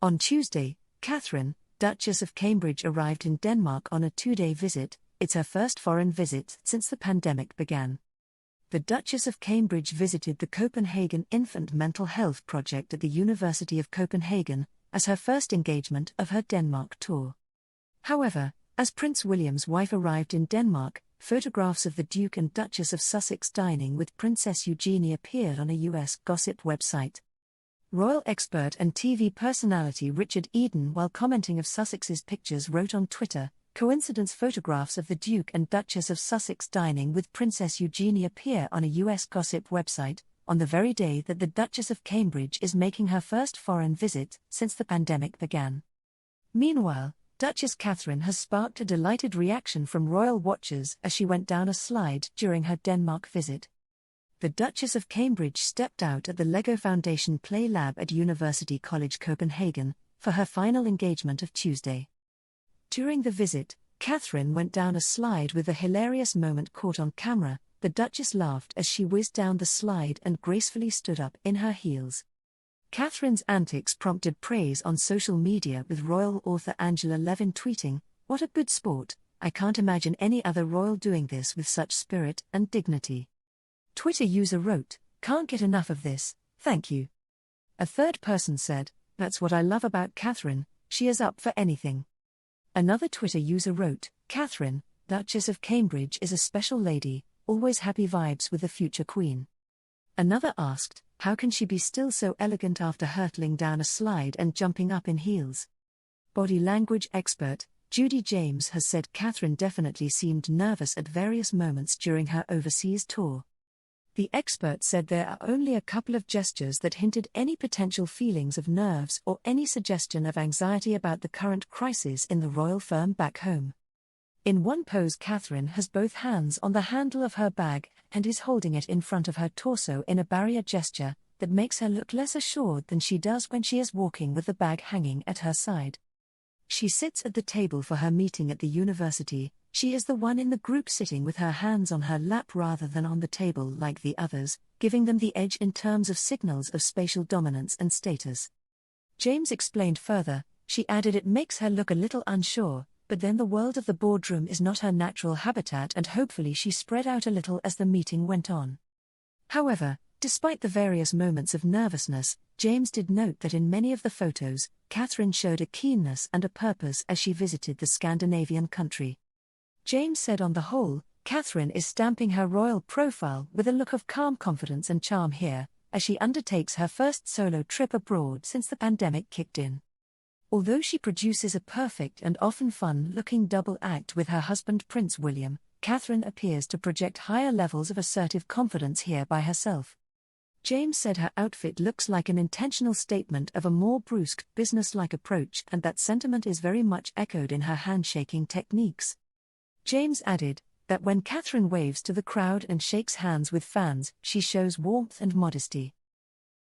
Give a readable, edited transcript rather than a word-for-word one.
On Tuesday, Catherine, Duchess of Cambridge arrived in Denmark on a 2-day visit. It's her first foreign visit since the pandemic began. The Duchess of Cambridge visited the Copenhagen Infant Mental Health Project at the University of Copenhagen as her first engagement of her Denmark tour. However, as Prince William's wife arrived in Denmark, photographs of the Duke and Duchess of Sussex dining with Princess Eugenie appeared on a US gossip website. Royal expert and TV personality Richard Eden, while commenting of Sussex's pictures, wrote on Twitter, "Coincidence, photographs of the Duke and Duchess of Sussex dining with Princess Eugenie appear on a US gossip website, on the very day that the Duchess of Cambridge is making her first foreign visit since the pandemic began." Meanwhile, Duchess Catherine has sparked a delighted reaction from royal watchers as she went down a slide during her Denmark visit. The Duchess of Cambridge stepped out at the Lego Foundation Play Lab at University College Copenhagen for her final engagement of Tuesday. During the visit, Catherine went down a slide with a hilarious moment caught on camera. The Duchess laughed as she whizzed down the slide and gracefully stood up in her heels. Catherine's antics prompted praise on social media, with royal author Angela Levin tweeting, "What a good sport, I can't imagine any other royal doing this with such spirit and dignity." Twitter user wrote, "Can't get enough of this, thank you." A third person said, "That's what I love about Catherine, she is up for anything." Another Twitter user wrote, "Catherine, Duchess of Cambridge is a special lady, always happy vibes with the future queen." Another asked, "How can she be still so elegant after hurtling down a slide and jumping up in heels?" Body language expert Judy James has said Catherine definitely seemed nervous at various moments during her overseas tour. The expert said there are only a couple of gestures that hinted any potential feelings of nerves or any suggestion of anxiety about the current crisis in the royal firm back home. In one pose, Catherine has both hands on the handle of her bag and is holding it in front of her torso in a barrier gesture that makes her look less assured than she does when she is walking with the bag hanging at her side. She sits at the table for her meeting at the university. She is the one in the group sitting with her hands on her lap rather than on the table like the others, giving them the edge in terms of signals of spatial dominance and status. James explained further, she added it makes her look a little unsure, but then the world of the boardroom is not her natural habitat, and hopefully she spread out a little as the meeting went on. However, despite the various moments of nervousness, James did note that in many of the photos, Catherine showed a keenness and a purpose as she visited the Scandinavian country. James said on the whole, Catherine is stamping her royal profile with a look of calm confidence and charm here, as she undertakes her first solo trip abroad since the pandemic kicked in. Although she produces a perfect and often fun-looking double act with her husband Prince William, Catherine appears to project higher levels of assertive confidence here by herself. James said her outfit looks like an intentional statement of a more brusque, business-like approach, and that sentiment is very much echoed in her handshaking techniques. James added that when Catherine waves to the crowd and shakes hands with fans, she shows warmth and modesty.